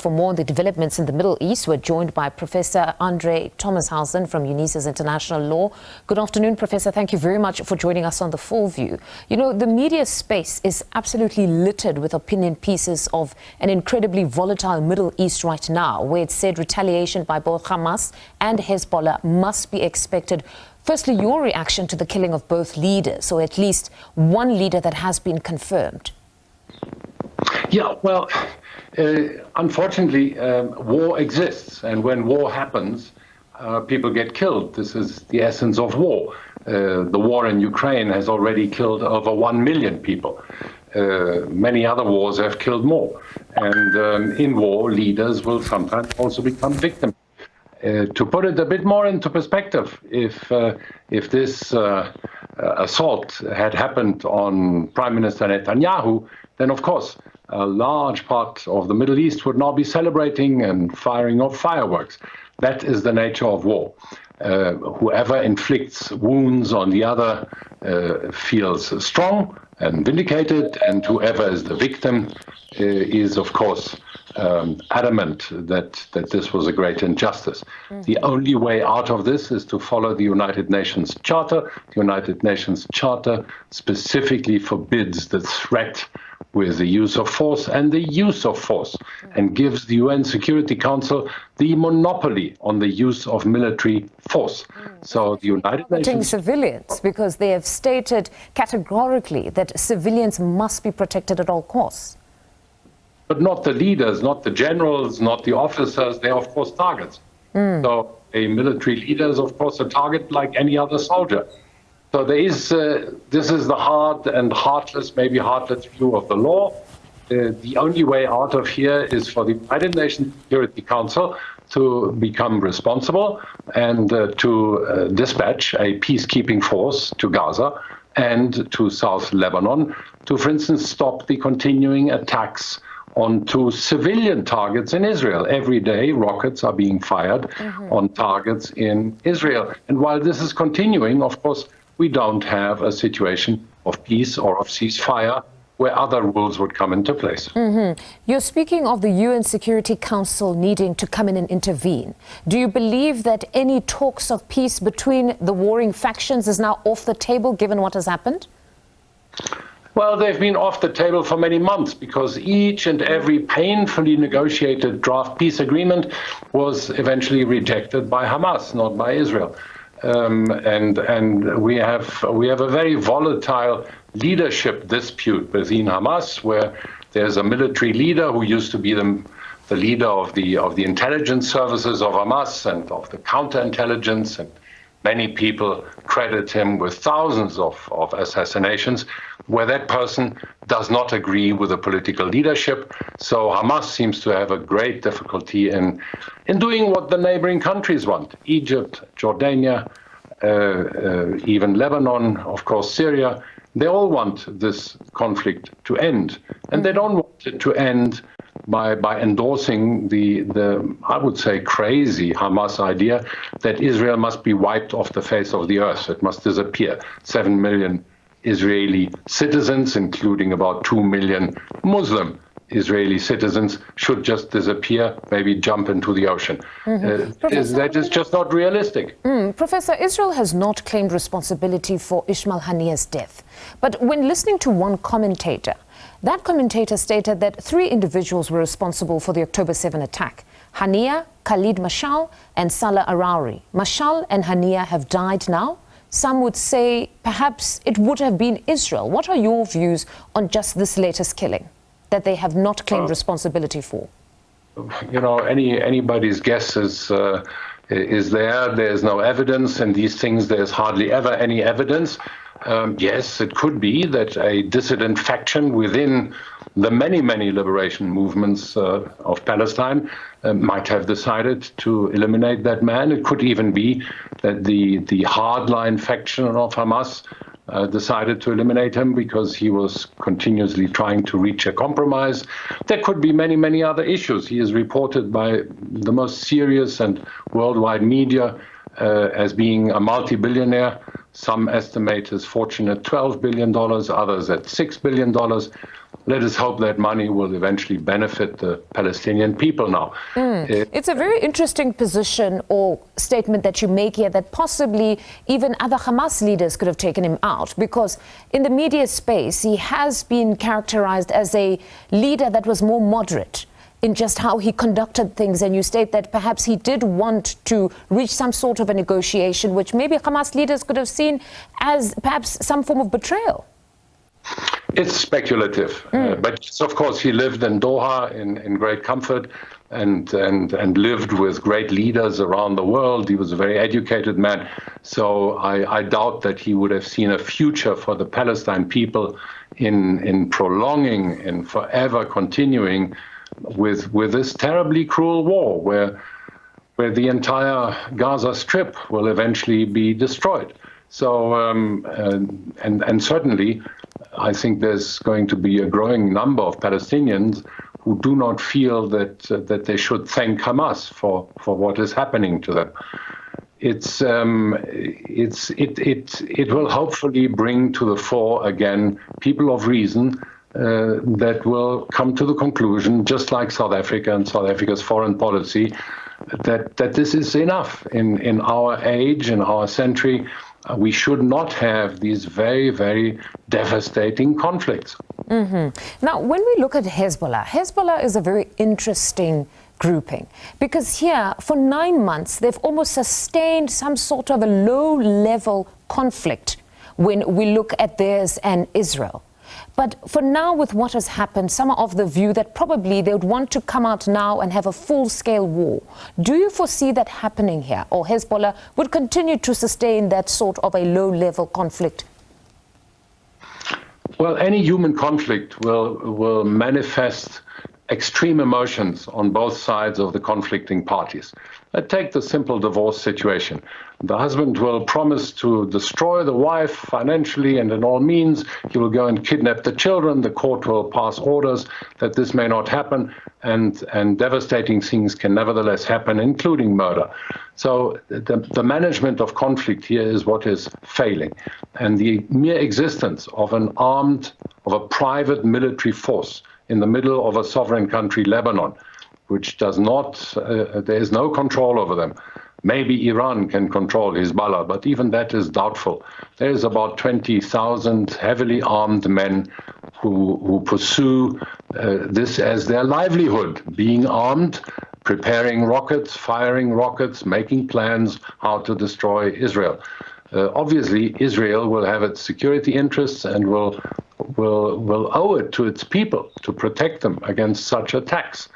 for more on the developments in the Middle East, we're joined by Professor André Thomashausen from Unisa International Law. Good afternoon, Professor. Thank you very much for joining us on The Full View. You know, the media space is absolutely littered with opinion pieces of an incredibly volatile Middle East right now, where it's said retaliation by both Hamas and Hezbollah must be expected. Firstly, your reaction to the killing of both leaders, or at least one leader that has been confirmed. Yeah, well, unfortunately, war exists, and when war happens, people get killed. This is the essence of war. The war in Ukraine has already killed over 1 million people. Many other wars have killed more. And in war, leaders will sometimes also become victims. To put it a bit more into perspective, if this assault had happened on Prime Minister Netanyahu, then of course a large part of the Middle East would now be celebrating and firing off fireworks. That is the nature of war. Whoever inflicts wounds on the other feels strong and vindicated, and whoever is the victim is, of course, adamant that this was a great injustice. The only way out of this is to follow the United Nations Charter. The United Nations Charter specifically forbids the threat with the use of force and the use of force, and gives the UN Security Council the monopoly on the use of military force. So the United Nations... civilians, because they have stated categorically that civilians must be protected at all costs. But not the leaders, not the generals, not the officers. They're, of course, targets. So a military leader is, of course, a target like any other soldier. So there is, this is the hard and heartless, maybe heartless view of the law. The only way out of here is for the United Nations Security Council to become responsible and to dispatch a peacekeeping force to Gaza and to South Lebanon to, for instance, stop the continuing attacks onto civilian targets in Israel. Every day, rockets are being fired on targets in Israel. And while this is continuing, of course, we don't have a situation of peace or of ceasefire where other rules would come into place. You're speaking of the UN Security Council needing to come in and intervene. Do you believe that any talks of peace between the warring factions is now off the table, given what has happened? Well, they've been off the table for many months, because each and every painfully negotiated draft peace agreement was eventually rejected by Hamas, not by Israel. And we have a very volatile leadership dispute within Hamas, where there's a military leader who used to be the leader of the intelligence services of Hamas and of the counterintelligence, and many people credit him with thousands of assassinations, where that person does not agree with the political leadership. So Hamas seems to have a great difficulty in doing what the neighboring countries want. Egypt, Jordania, even Lebanon, of course, Syria. They all want this conflict to end. And they don't want it to end by endorsing the I would say, crazy Hamas idea that Israel must be wiped off the face of the earth. It must disappear. 7 million Israeli citizens, including about 2 million Muslim Israeli citizens, should just disappear, maybe jump into the ocean. That is just not realistic. Professor, Israel has not claimed responsibility for Ismail Haniyeh's death. But when listening to one commentator, that commentator stated that 3 individuals were responsible for the October 7 attack: Haniyeh, Khalid Mashal, and Salah Arauri. Mashal and Haniyeh have died now. Some would say perhaps it would have been Israel. What are your views on just this latest killing that they have not claimed responsibility for? You know, anybody's guess is there. There's no evidence, and these things, there's hardly ever any evidence. Yes, it could be that a dissident faction within the many liberation movements of Palestine might have decided to eliminate that man. It could even be that the hardline faction of Hamas decided to eliminate him because he was continuously trying to reach a compromise. There could be many other issues. He is reported by the most serious and worldwide media as being a multi-billionaire. Some estimate his fortune at $12 billion, others at $6 billion. Let us hope that money will eventually benefit the Palestinian people now. It's a very interesting position or statement that you make here, that possibly even other Hamas leaders could have taken him out, because in the media space, he has been characterized as a leader that was more moderate in just how he conducted things. And you state that perhaps he did want to reach some sort of a negotiation, which maybe Hamas leaders could have seen as perhaps some form of betrayal. It's speculative, but of course he lived in Doha in great comfort and lived with great leaders around the world. He was a very educated man, so I doubt that he would have seen a future for the Palestine people in prolonging and forever continuing with this terribly cruel war, where the entire Gaza Strip will eventually be destroyed. So and certainly, I think there's going to be a growing number of Palestinians who do not feel that they should thank Hamas for what is happening to them. It will hopefully bring to the fore again people of reason that will come to the conclusion, just like South Africa and South Africa's foreign policy, that this is enough. In our age, in our century, we should not have these very, very devastating conflicts. Now, when we look at Hezbollah is a very interesting grouping, because here for 9 months they've almost sustained some sort of a low-level conflict when we look at theirs and Israel. But for now, with what has happened, some are of the view that probably they would want to come out now and have a full-scale war. Do you foresee that happening here, or Hezbollah would continue to sustain that sort of a low-level conflict? Well, any human conflict will manifest extreme emotions on both sides of the conflicting parties. Take the simple divorce situation. The husband will promise to destroy the wife financially and in all means. He will go and kidnap the children. The court will pass orders that this may not happen, and devastating things can nevertheless happen, including murder. So the management of conflict here is what is failing. And the mere existence of a private military force in the middle of a sovereign country, Lebanon, which does not, there is no control over them. Maybe Iran can control Hezbollah, but even that is doubtful. There is about 20,000 heavily armed men who pursue this as their livelihood, being armed, preparing rockets, firing rockets, making plans how to destroy Israel. Obviously, Israel will have its security interests and will owe it to its people to protect them against such attacks.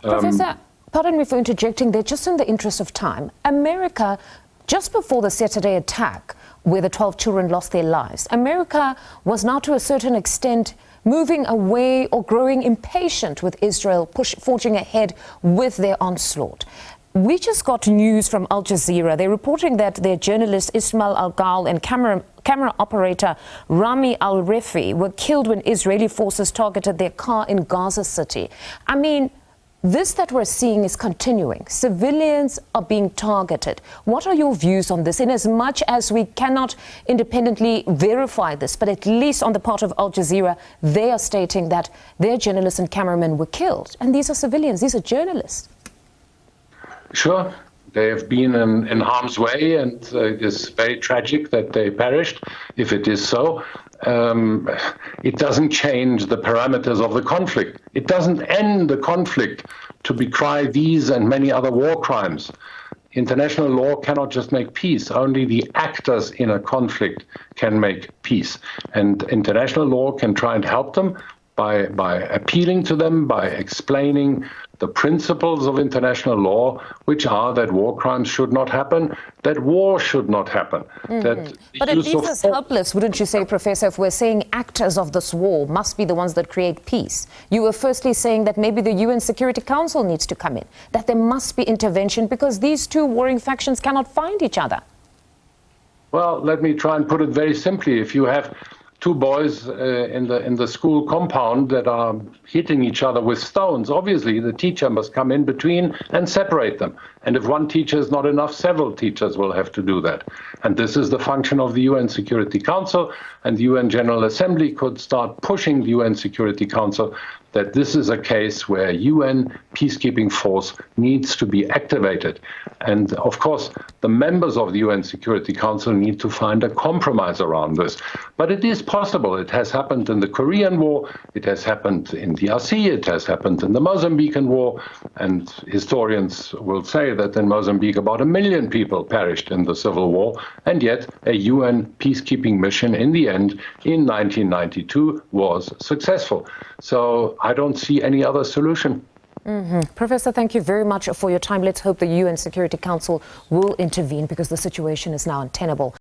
Professor, pardon me for interjecting there, just in the interest of time. America, just before the Saturday attack, where the 12 children lost their lives, America was now to a certain extent moving away or growing impatient with Israel, forging ahead with their onslaught. We just got news from Al Jazeera. They're reporting that their journalist Ismail Al-Ghal and camera operator Rami Al-Refi were killed when Israeli forces targeted their car in Gaza City. I mean, this that we're seeing is continuing. Civilians are being targeted. What are your views on this? In as much as we cannot independently verify this, but at least on the part of Al Jazeera, they are stating that their journalists and cameramen were killed. And these are civilians, these are journalists. Sure, they have been in harm's way, and it is very tragic that they perished, if it is so. It doesn't change the parameters of the conflict. It doesn't end the conflict to decry these and many other war crimes. International law cannot just make peace. Only the actors in a conflict can make peace. And international law can try and help them by appealing to them, by explaining the principles of international law, which are that war crimes should not happen, that war should not happen. But it leaves us helpless, wouldn't you say, Professor, if we're saying actors of this war must be the ones that create peace? You were firstly saying that maybe the UN Security Council needs to come in, that there must be intervention because these two warring factions cannot find each other. Well, let me try and put it very simply. If you have two boys in the school compound that are hitting each other with stones. Obviously, the teacher must come in between and separate them. And if one teacher is not enough, several teachers will have to do that. And this is the function of the UN Security Council, and the UN General Assembly could start pushing the UN Security Council that this is a case where UN peacekeeping force needs to be activated. And of course, the members of the UN Security Council need to find a compromise around this. But it is possible. It has happened in the Korean War, it has happened in DRC, it has happened in the Mozambican War, and historians will say that in Mozambique about 1 million people perished in the civil war, and yet a UN peacekeeping mission in the end in 1992 was successful. So I don't see any other solution. Professor, thank you very much for your time. Let's hope the UN Security Council will intervene because the situation is now untenable.